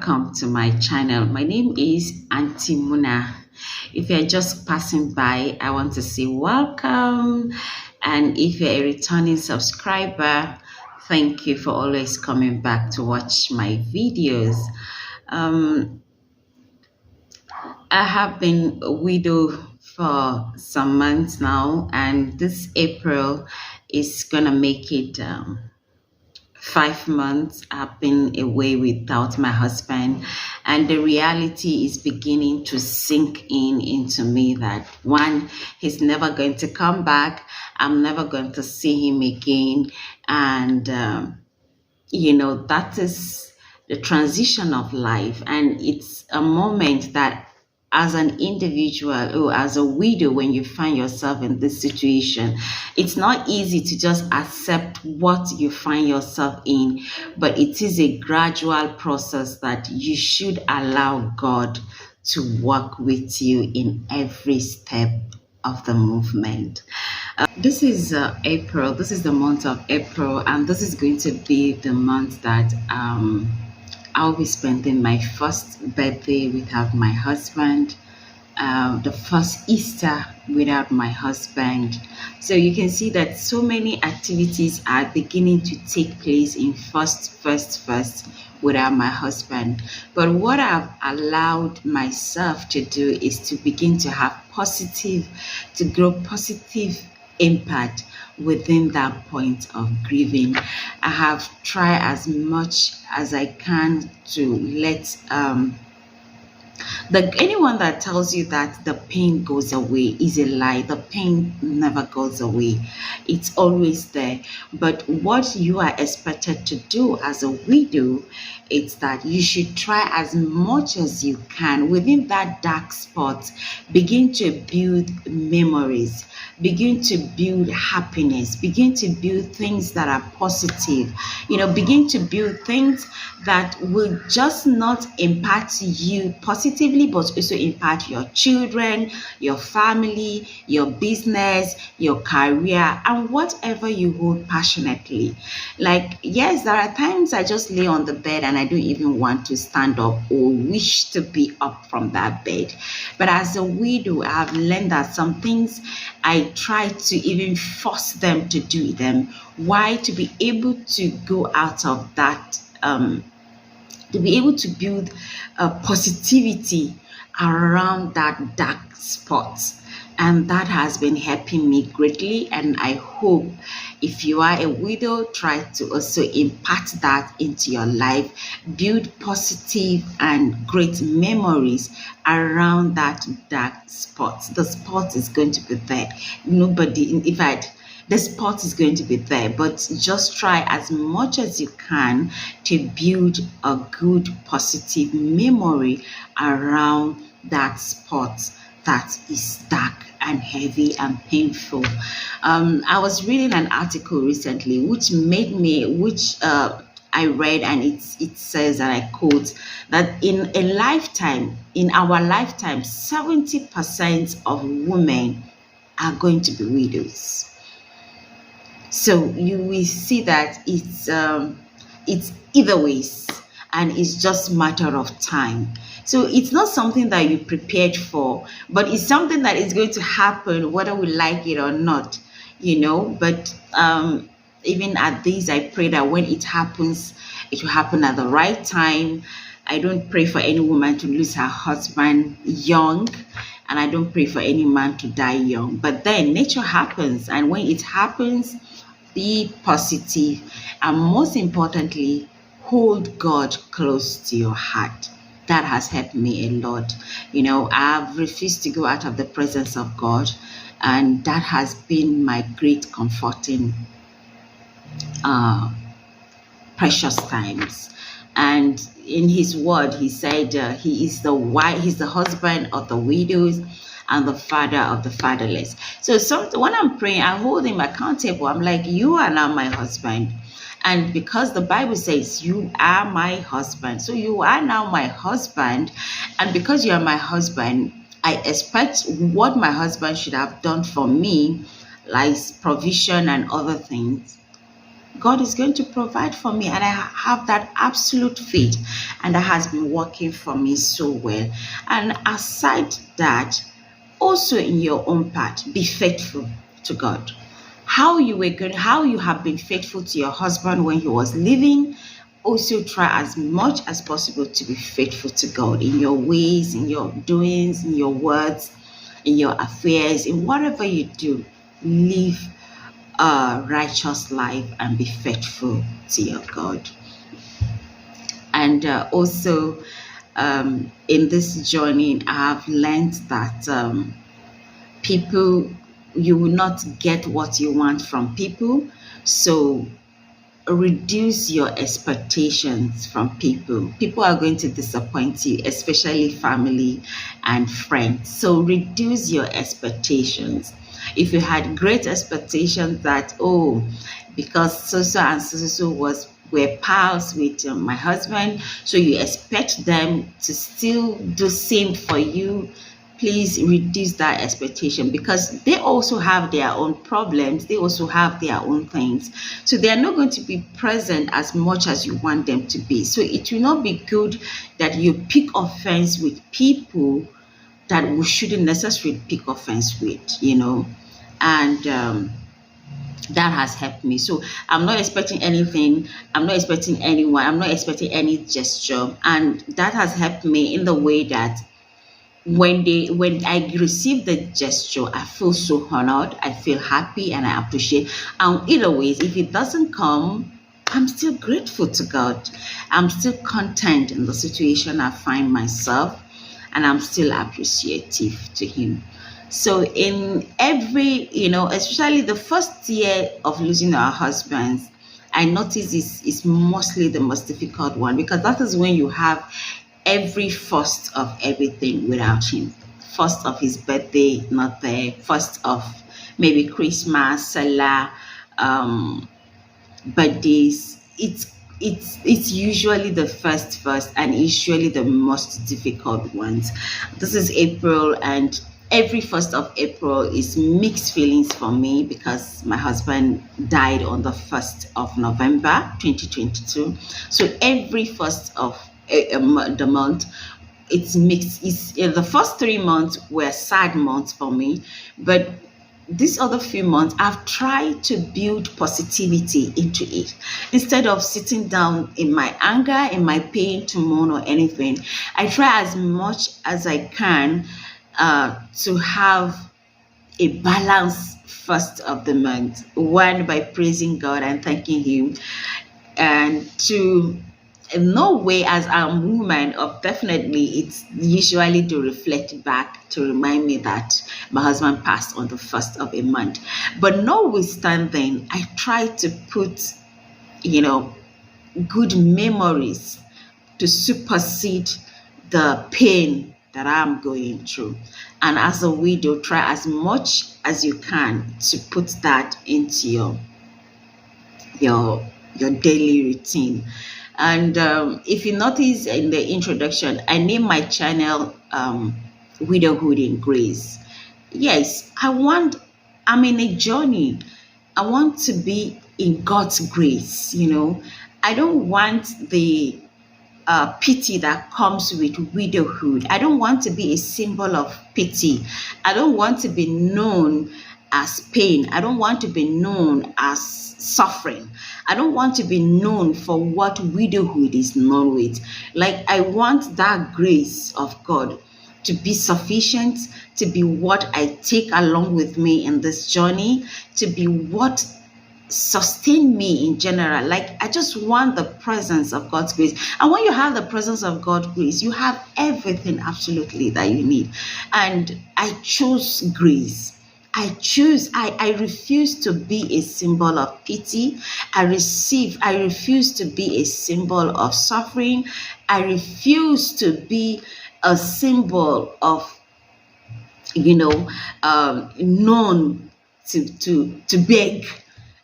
welcome to my channel. My name is Auntie Muna. If you're just passing by, I want to say welcome. And if you're a returning subscriber, thank you for always coming back to watch my videos. I have been a widow for some months now, and this April is gonna make it 5 months I've been away without my husband, and the reality is beginning to sink in into me that one, he's never going to come back. I'm never going to see him again, and that is the transition of life, and it's a moment that as an individual or as a widow, when you find yourself in this situation, it's not easy to just accept what you find yourself in, but it is a gradual process that you should allow God to work with you in every step of the movement. This is April. This is the month of April, and this is going to be the month that I'll be spending my first birthday without my husband, the first Easter without my husband. So you can see that so many activities are beginning to take place in first without my husband. But what I've allowed myself to do is to begin to grow positive impact within that point of grieving. I have tried as much as I can to let anyone that tells you that the pain goes away is a lie. The pain never goes away. It's always there. But what you are expected to do as a widow is that you should try as much as you can within that dark spot, begin to build memories, begin to build happiness, begin to build things that are positive, begin to build things that will just not impact you positively, but also impact your children, your family, your business, your career, and whatever you hold passionately. Like, yes, there are times I just lay on the bed and I don't even want to stand up or wish to be up from that bed. But as a widow, I have learned that some things I try to even force them to do them. Why? To be able to go out of that, to be able to build a positivity around that dark spot. And that has been helping me greatly. And I hope if you are a widow, try to also impart that into your life. Build positive and great memories around that dark spot. The spot is going to be there. The spot is going to be there, but just try as much as you can to build a good positive memory around that spot that is dark and heavy and painful. I was reading an article recently which I read, and it says, and I quote, that in our lifetime, 70% of women are going to be widows. So you will see that it's either ways, and it's just a matter of time. So it's not something that you prepared for, but it's something that is going to happen whether we like it or not, But even at this, I pray that when it happens, it will happen at the right time. I don't pray for any woman to lose her husband young, and I don't pray for any man to die young. But then nature happens, and when it happens, be positive, and most importantly, hold God close to your heart. That has helped me a lot. I've refused to go out of the presence of God, and that has been my great comforting precious times. And in his word, he said he's the husband of the widows and the father of the fatherless. So when I'm praying, I hold him accountable. I'm like, you are now my husband. And because the Bible says you are my husband, so you are now my husband. And because you are my husband, I expect what my husband should have done for me, like provision and other things, God is going to provide for me. And I have that absolute faith. And that has been working for me so well. And aside that, also in your own part, be faithful to God. How you have been faithful to your husband when he was living, also try as much as possible to be faithful to God in your ways, in your doings, in your words, in your affairs, in whatever you do. Live a righteous life and be faithful to your God. And also, in this journey, I have learned that people, you will not get what you want from people. So reduce your expectations from people. People are going to disappoint you, especially family and friends. So reduce your expectations. If you had great expectations that, oh, because so and so were pals with my husband, so you expect them to still do same for you, please reduce that expectation, because they also have their own problems, they also have their own things, so they are not going to be present as much as you want them to be. So it will not be good that you pick offense with people that we shouldn't necessarily pick offense with, and that has helped me. So I'm not expecting anything, I'm not expecting anyone, I'm not expecting any gesture, and that has helped me in the way that when I receive the gesture, I feel so honored, I feel happy, and I appreciate. And either ways, if it doesn't come, I'm still grateful to God. I'm still content in the situation I find myself, and I'm still appreciative to Him. So in every, especially the first year of losing our husbands, I notice is mostly the most difficult one, because that is when you have every first of everything without him. First of his birthday, not there. First of maybe Christmas, Salah, birthdays. It's usually the first, and usually the most difficult ones. This is April, and every first of April is mixed feelings for me, because my husband died on the 1st of November 2022. So every first of the month, it's mixed. The first 3 months were sad months for me, but these other few months I've tried to build positivity into it. Instead of sitting down in my anger, in my pain, to moan or anything, I try as much as I can to have a balanced first of the month. One, by praising God and thanking Him, and two, in no way as a woman, of definitely it's usually to reflect back to remind me that my husband passed on the 1st of a month. But notwithstanding, I try to put good memories to supersede the pain that I'm going through. And as a widow, try as much as you can to put that into your daily routine. And if you notice in the introduction, I named my channel Widowhood in Grace. Yes, I'm in a journey. I want to be in God's grace, I don't want the pity that comes with widowhood. I don't want to be a symbol of pity. I don't want to be known as pain. I don't want to be known as suffering. I don't want to be known for what widowhood is known with. Like, I want that grace of God to be sufficient, to be what I take along with me in this journey, to be what sustain me in general. Like, I just want the presence of God's grace. And when you have the presence of God's grace, you have everything absolutely that you need. And I chose grace. I refuse to be a symbol of pity. I refuse to be a symbol of suffering. I refuse to be a symbol of, known to beg.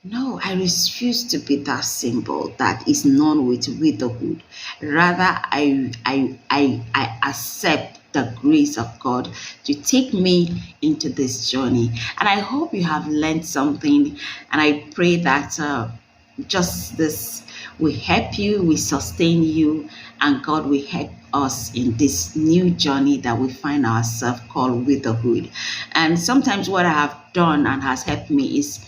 No, I refuse to be that symbol that is known with widowhood. Rather, I accept the grace of God to take me into this journey. And I hope you have learned something. And I pray that just this. We help you, we sustain you, and God will help us in this new journey that we find ourselves called widowhood. And sometimes what I have done and has helped me is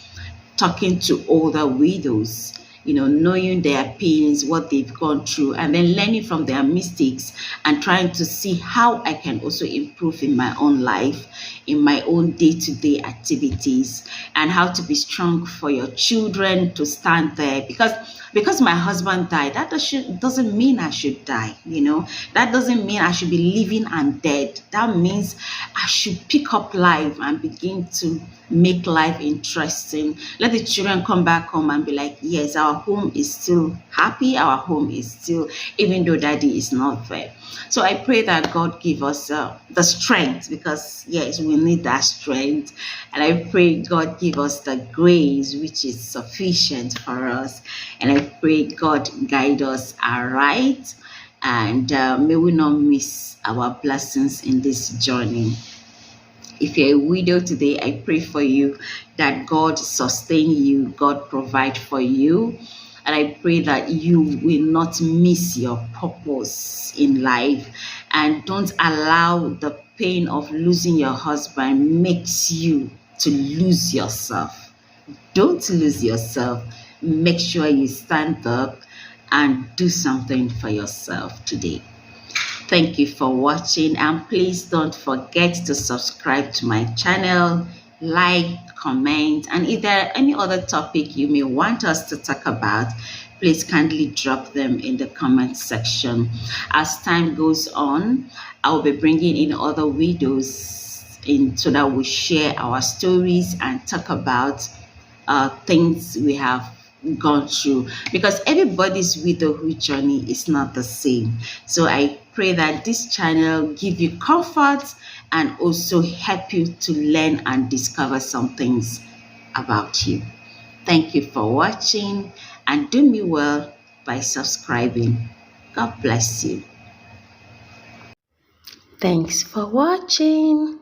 talking to older widows, knowing their pains, what they've gone through, and then learning from their mistakes and trying to see how I can also improve in my own life, in my own day-to-day activities, and how to be strong for your children to stand there. Because my husband died, that doesn't mean I should die, that doesn't mean I should be living and dead. That means I should pick up life and begin to make life interesting. Let the children come back home and be like, yes, our home is still happy, our home is still, even though daddy is not there. So I pray that God give us the strength, because yes, we need that strength. And I pray God give us the grace which is sufficient for us. And I pray God guide us aright, and may we not miss our blessings in this journey. If you're a widow today, I pray for you that God sustain you, God provide for you. And I pray that you will not miss your purpose in life, and don't allow the pain of losing your husband makes you to lose yourself. Don't lose yourself. Make sure you stand up and do something for yourself today. Thank you for watching, and please don't forget to subscribe to my channel, like, comment, and if there are any other topic you may want us to talk about, please kindly drop them in the comment section. As time goes on, I'll be bringing in other widows in so that we share our stories and talk about things we have gone through, because everybody's widowhood journey is not the same. So I pray that this channel give you comfort and also help you to learn and discover some things about you. Thank you for watching, and do me well by subscribing. God bless you. Thanks for watching.